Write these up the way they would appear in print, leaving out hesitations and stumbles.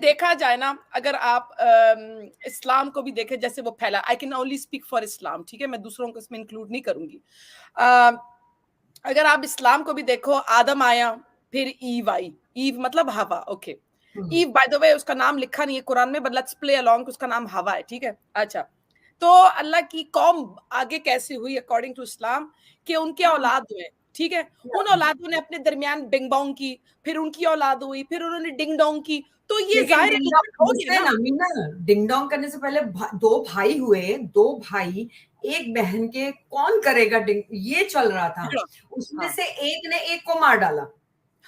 देखा जाए ना, अगर आप इस्लाम को भी देखें जैसे वो फैला, I can only speak for इस्लाम, ठीक है, मैं दूसरों को इसमें इंक्लूड नहीं करूंगी। अ, अगर आप इस्लाम को भी देखो, आदम आया, फिर ईव आई, ईव मतलब हवा, okay. Eve by the way उसका नाम लिखा नहीं है कुरान में, बट लेट्स प्ले अलोंग, उसका नाम हवा है, ठीक है। अच्छा, तो अल्लाह की कौम आगे कैसे हुई अकॉर्डिंग टू इस्लाम, कि उनके औलाद हुए, ठीक है। उन औलादों ने अपने दरमियान बिंग बोंग की, फिर उनकी औलाद हुई, फिर उन्होंने डिंग डोंग की, तो ये लेकिन जाहिर है डिंग रिजल्ट डोंग, हो गया लिसन ना। अमीना, डिंग डोंग करने से पहले दो भाई हुए, दो भाई एक बहन के, कौन करेगा डिंग, ये चल रहा था। हाँ उसमें हाँ से एक ने एक को मार डाला,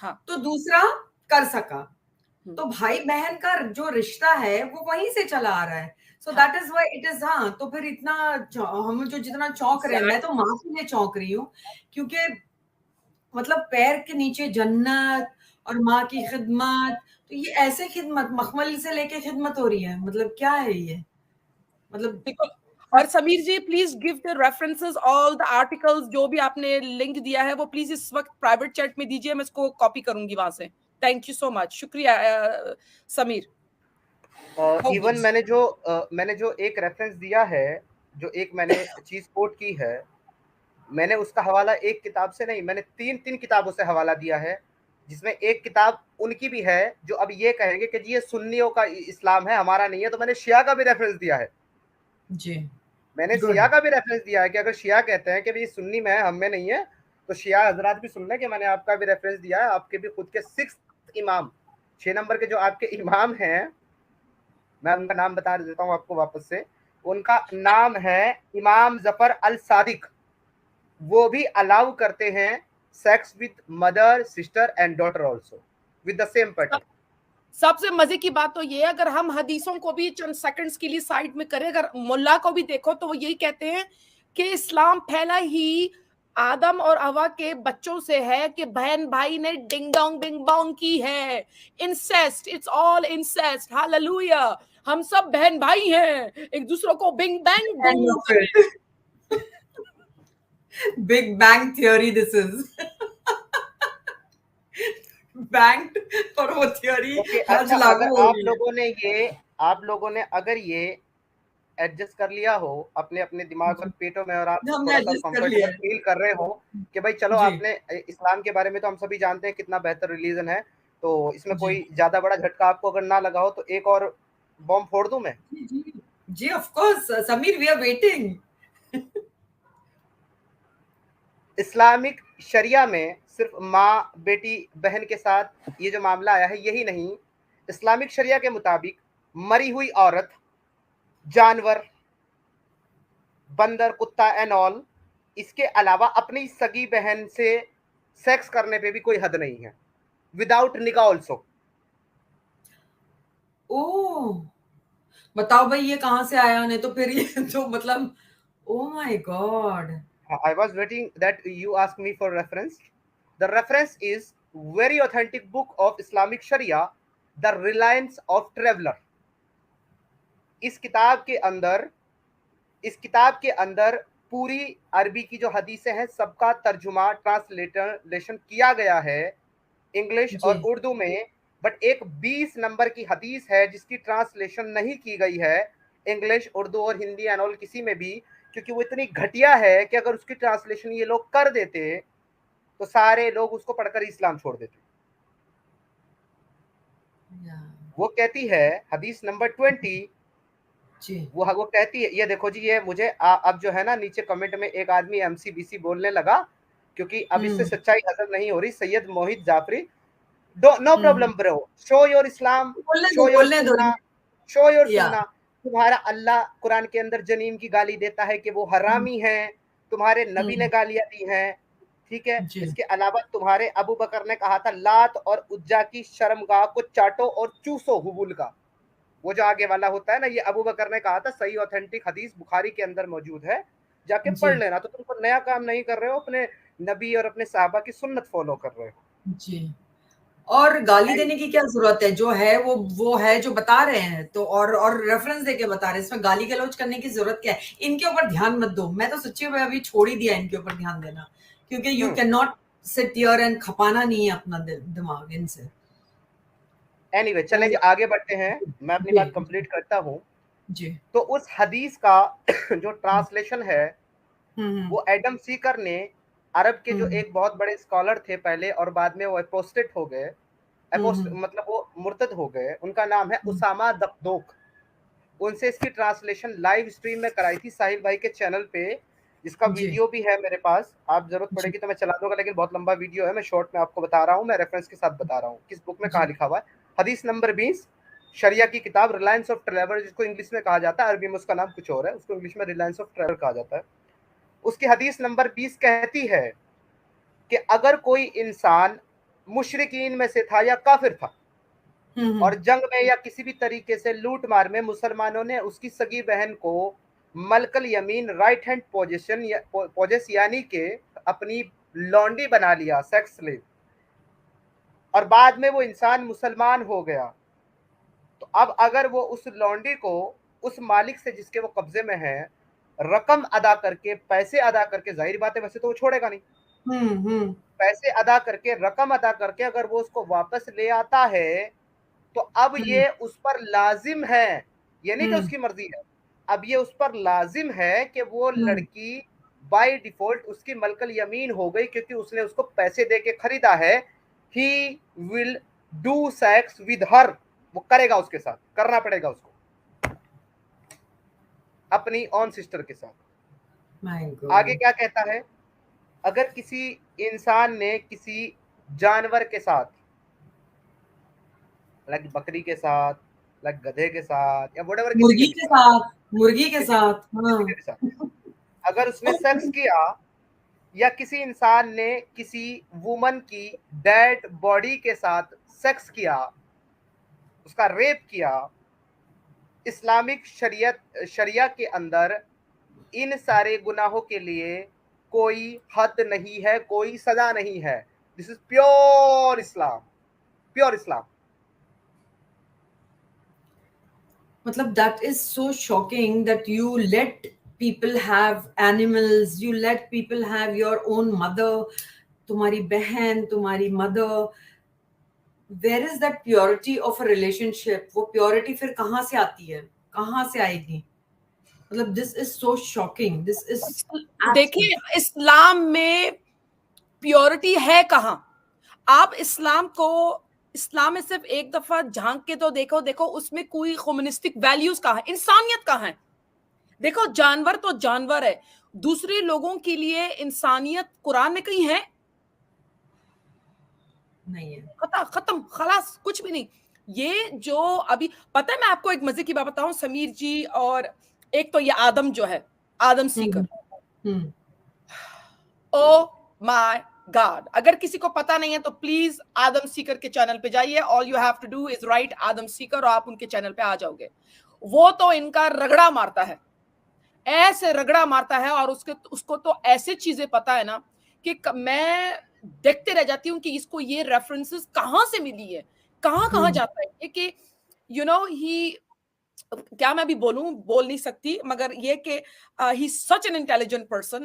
हाँ। तो दूसरा कर सका। हम्म, तो भाई बहन का जो रिश्ता है वो वहीं से चला आ रहा है। सो हाँ that is why it is. हाँ, तो फिर इतना हम जो जितना चौंक रहे हैं, मैं तो एग्जैक्टली। माँ के लिए चौंक रही हूँ, क्योंकि मतलब पैर के नीचे जन्नत और माँ की खिदमत, तो ये ऐसे खिदमत मखमल से लेके खिदमत हो रही है, मतलब क्या है ये, मतलब। बिल्कुल। और Sameer ji please give the references, all the articles, जो भी आपने लिंक दिया है वो प्लीज इस वक्त प्राइवेट चैट में दीजिए, मैं इसको कॉपी करूंगी वहां से। थैंक यू सो मच, शुक्रिया समीर। हो इवन प्लीज। मैंने जो एक रेफरेंस दिया है, जो एक मैंने चीज कोट की है, मैंने उसका हवाला एक किताब से नहीं, मैंने तीन तीन किताबों से हवाला दिया है, जिसमें एक किताब उनकी भी है जो अब ये कहेंगे कि जी ये सुन्नियों का इस्लाम है, हमारा नहीं है, तो मैंने शिया का भी रेफरेंस दिया है। जी, मैंने गुड। शिया का भी रेफरेंस दिया है कि अगर शिया कहते हैं कि भाई सुन्नी में है, हम में नहीं है, तो शिया हजरात भी सुन लें कि मैंने आपका भी रेफरेंस दिया है, आपके भी खुद के 6 इमाम, 6 नंबर के जो आपके इमाम हैं, मैं उनका नाम बता देता हूँ आपको वापस से। उनका नाम है इमाम जफर अल सादिक। वो भी अलाउ करते हैं sex with mother, sister and daughter also with the same partner. सबसे मजे की बात तो ये है, अगर हम हदीसों को भी चंद सेकंड्स के लिए साइड में करें, अगर मुल्ला को भी देखो तो वो यही कहते हैं कि इस्लाम फैला ही आदम और हवा के बच्चों से है, कि बहन भाई ने डिंग डोंग बिंग बोंग की है, incest, it's all incest, hallelujah, हम सब बहन भाई हैं, एक दूसरों को bing bang and boom off करें। It, big bang theory this is. Banked, और वो थ्योरी ओके, आज अच्छा, लागू अगर हो रही है। आप लोगों ने अगर ये एडजस्ट कर लिया हो अपने अपने दिमाग और जी, पेटों में, और आप हमने थोड़ा सा एडजस्ट कर लिया कंफर्टेबल है। फील कर रहे हो कि भाई चलो, जी, आपने इस्लाम के बारे में तो हम सभी जानते हैं कितना बेहतर रिलीजन है, तो इसमें जी, कोई ज्यादा बड़ा झटका आपको अगर ना लगा हो, तो एक और बॉम्ब फोड़ दूं मैं। जी, जी, जी, of course Sameer, we are waiting. Islamic शरिया में सिर्फ माँ बेटी बहन के साथ ये जो मामला आया है यही नहीं, इस्लामिक शरिया के मुताबिक मरी हुई औरत, जानवर, बंदर, कुत्ता एंड ऑल, इसके अलावा अपनी सगी बहन से सेक्स करने पे भी कोई हद नहीं है, विदाउट निकाह ऑल्सो। ओह, बताओ भाई ये कहाँ से आया, नहीं तो फिर ये तो मतलब, oh my God. I was waiting that you ask me for reference. The reference is very authentic book of Islamic Sharia, The Reliance of Traveler. इस किताब के अंदर इस किताब के अंदर पूरी अरबी की जो हदीसें हैं सबका तर्जुमा, ट्रांसलेशन किया गया है इंग्लिश जी, और उर्दू में। बट एक 20 नंबर की हदीस है जिसकी ट्रांसलेशन नहीं की गई है इंग्लिश, उर्दू और हिंदी एंड ऑल किसी में भी, क्योंकि वो इतनी घटिया है कि अगर उसकी ट्रांसलेशन ये लोग कर देते तो सारे लोग उसको पढ़कर इस्लाम छोड़ देते। या, वो कहती है हदीस नंबर 20, जी, वो कहती है, ये देखो जी, ये मुझे अब जो है ना, नीचे कमेंट में एक आदमी एमसीबीसी बोलने लगा, क्योंकि अब इससे हम्म, सच्चाई हजम नहीं हो रही। Syed Mohit Jafri, no hmm, problem bro, show your Islam, बोलने दो, शो योर बोलने दो। सुन्ना, शो योर या, सुन्ना। तुम्हारा अल्लाह कुरान के अंदर जनीन की गाली देता है कि वो हरामी है, तुम्हारे नबी ने हम्म, गालियां दी हैं, ठीक है। जी, इसके अलावा तुम्हारे अबू बकर ने कहा था लात और उज्जा की शर्मगाह को चाटो और चूसो हुबुल का, वो जो आगे वाला होता है ना, ये अबू बकर ने कहा था, सही ऑथेंटिक हदीस बुखारी के अंदर मौजूद है, जाके पढ़ जी, लेना। तो तुम नया काम नहीं कर रहे हो, अपने नबी और अपने साहबा की सुन्नत फॉलो कर रहे हो। जी। और गाली देने की क्या जरूरत है, जो है वो है जो बता रहे हैं, तो और रेफरेंस देके बता रहे हैं, इसमें गाली गलौज करने की जरूरत क्या है। इनके ऊपर ध्यान मत दो, मैं तो सच्ची में अभी छोड़ ही दिया इनके ऊपर ध्यान देना, क्योंकि you hmm can not sit here and खपाना नहीं है अपना दिमाग इनसे। एनीवे चलेंगे, आगे बढ़ते हैं, मैं अपनी जी, बात कंप्लीट करता हूँ। जी। तो उस हदीस का जो ट्रांसलेशन है हम्म, वो एडम सीकर ने, अरब के जो हम्म, एक बहुत बड़े स्कॉलर थे पहले और बाद में वो अपोस्टेट हो गए, हम्म, मतलब वो मुर्तद हो गए, उनका नाम है हम्म, उसामा दकदोक। उनसे इसकी ट्रांसलेशन लाइव स्ट्रीम में कराई थी साहिल भाई के चैनल पे, जिसका जी, वीडियो भी है मेरे पास, आप जरूरत जी, पड़ेगी तो मैं चला दूंगा, लेकिन बहुत लंबा वीडियो है, मैं शॉर्ट में आपको बता रहा हूँ, मैं रेफरेंस के साथ बता रहा हूँ किस बुक में कहा जी। लिखा हुआ है। हदीस नंबर 20, शरिया की किताब रिलायंस ऑफ ट्रेवल, जिसको इंग्लिश में कहा जाता है, अरबी में उसका नाम कुछ और है, उसको इंग्लिश में रिलायंस ऑफ ट्रेवल कहा जाता है। उसकी हदीस नंबर 20 कहती है कि अगर कोई इंसान मुशरिकीन में से था या काफिर था और जंग में या किसी भी तरीके से लूट मार में मुसलमानों ने उसकी सगी बहन को मलकल यमीन राइट हैंड पोजीशन या पोजेस यानी के अपनी लौंडी बना लिया, सेक्स स्लेव, और बाद में वो इंसान मुसलमान हो गया, तो अब अगर वो उस लौंडी को उस मालिक से जिसके वो कब्जे में है रकम अदा करके, पैसे अदा करके, जाहिर बात है वैसे तो वो छोड़ेगा नहीं, पैसे अदा करके, रकम अदा करके अगर वो उसको वापस ले आता है, तो अब ये उस पर लाजिम है, ये नहीं कि उसकी मर्जी है, अब ये उस पर लाजिम है कि वो लड़की बाय डिफॉल्ट उसकी मलकल यमीन हो गई, क्योंकि उसने उसको पैसे दे के खरीदा है। He will do sex with her, वो करेगा, उसके साथ करना पड़ेगा उसको, अपनी ऑन सिस्टर के साथ। आगे क्या कहता है, अगर किसी इंसान ने किसी जानवर के साथ, लाइक बकरी के साथ, लाइक गधे के साथ, या व्हाटएवर, किसी के मुर्गी भी के साथ, साथ, मुर्गी के किसी साथ, हाँ। किसी के भी साथ अगर उसने सेक्स किया, या किसी इंसान ने किसी वुमन की डेड बॉडी के साथ सेक्स किया, उसका रेप किया, इस्लामिक शरिया के अंदर इन सारे गुनाहों के लिए कोई हद नहीं है, कोई सजा नहीं है। This is pure Islam, pure Islam. मतलब that is so shocking that you let people have animals, you let people have your own mother, तुम्हारी बहन, तुम्हारी mother. Where is that purity of a relationship? वो purity फिर कहाँ से आती है, कहाँ से आएगी? मतलब this is so shocking, this is देखिए, absolutely. इस्लाम में प्योरिटी है कहाँ? आप इस्लाम में सिर्फ एक दफा झांक के तो देखो, देखो उसमें कोई कम्युनिस्टिक वैल्यूज कहाँ है, इंसानियत कहाँ है? देखो, जानवर तो जानवर है, दूसरे लोगों के लिए इंसानियत कुरान में कहीं है? नहीं है। खत्म, खलास, कुछ भी नहीं। ये जो अभी, पता है, मैं आपको एक मजे की बात बताऊं, समीर जी, और एक तो ये आदम जो है, आदम सीकर, हम्म ओ माय गॉड, अगर किसी को पता नहीं है तो प्लीज आदम सीकर के चैनल पे जाइए, all you have to do is write Adam Seeker, और आप उनके चैनल पे आ जाओगे। वो तो इनका रगड़ा मारता है, ऐसे रगड़ा मारता है, और उसको तो ऐसे चीजें पता है ना कि मैं देखते रह जाती हूँ कि इसको ये रेफरेंसेस कहाँ से मिली है, कहाँ कहाँ जाता है ये, कि ही, क्या मैं भी बोलूं, बोल नहीं सकती, मगर ये कि he such an intelligent person,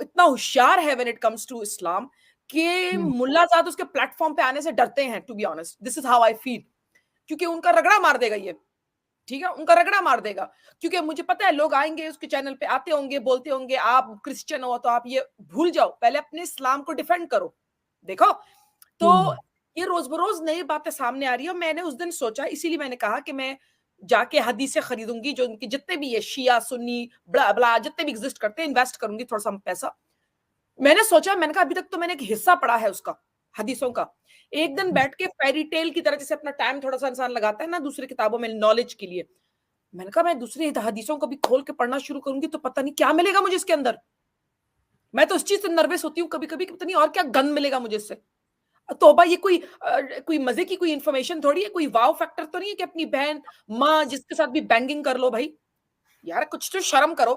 इतना होशियार है when it comes to Islam, कि मुल्लाजाद उसके प्लेटफॉर्म पे आने से डरते हैं, to be honest, this is how I feel, क्योंकि उनका रगड़ा मार देगा ये, ठीक है, उनका रगड़ा मार देगा, क्योंकि मुझे पता है लोग आएंगे उसके चैनल पे, आते होंगे, बोलते होंगे आप क्रिश्चियन हो तो आप ये भूल जाओ, पहले अपने इस्लाम को डिफेंड करो। देखो, तो ये रोज बरोज नई बातें सामने आ रही है, और मैंने उस दिन सोचा, इसीलिए मैंने कहा कि मैं जाके हदीसें खरीदूंगी, जो उनकी जितने भी ये शिया सुन्नी ब्ला ब्ला जितने भी एग्जिस्ट करते हैं, इन्वेस्ट करूंगी थोड़ा सा पैसा। मैंने सोचा, मैंने कहा अभी तक तो मैंने एक हिस्सा पढ़ा है उसका, हदीसों का, एक दिन बैठ के फेरी टेल की तरह, जैसे अपना टाइम थोड़ा सा इंसान लगाता है ना दूसरी किताबों में नॉलेज के लिए, मैंने कहा मैं दूसरी हदीसों को भी खोल के पढ़ना शुरू करूंगी तो पता नहीं क्या मिलेगा मुझे इसके अंदर। मैं तो उस चीज से नर्वस होती हूँ कभी कभी, पता नहीं और क्या गन मिलेगा मुझे इससे। तोबा, ये कोई मजे की कोई इंफॉर्मेशन थोड़ी है, कोई वाव फैक्टर तो नहीं है कि अपनी बहन माँ जिसके साथ भी बैंगिंग कर लो। भाई यार, कुछ तो शर्म करो।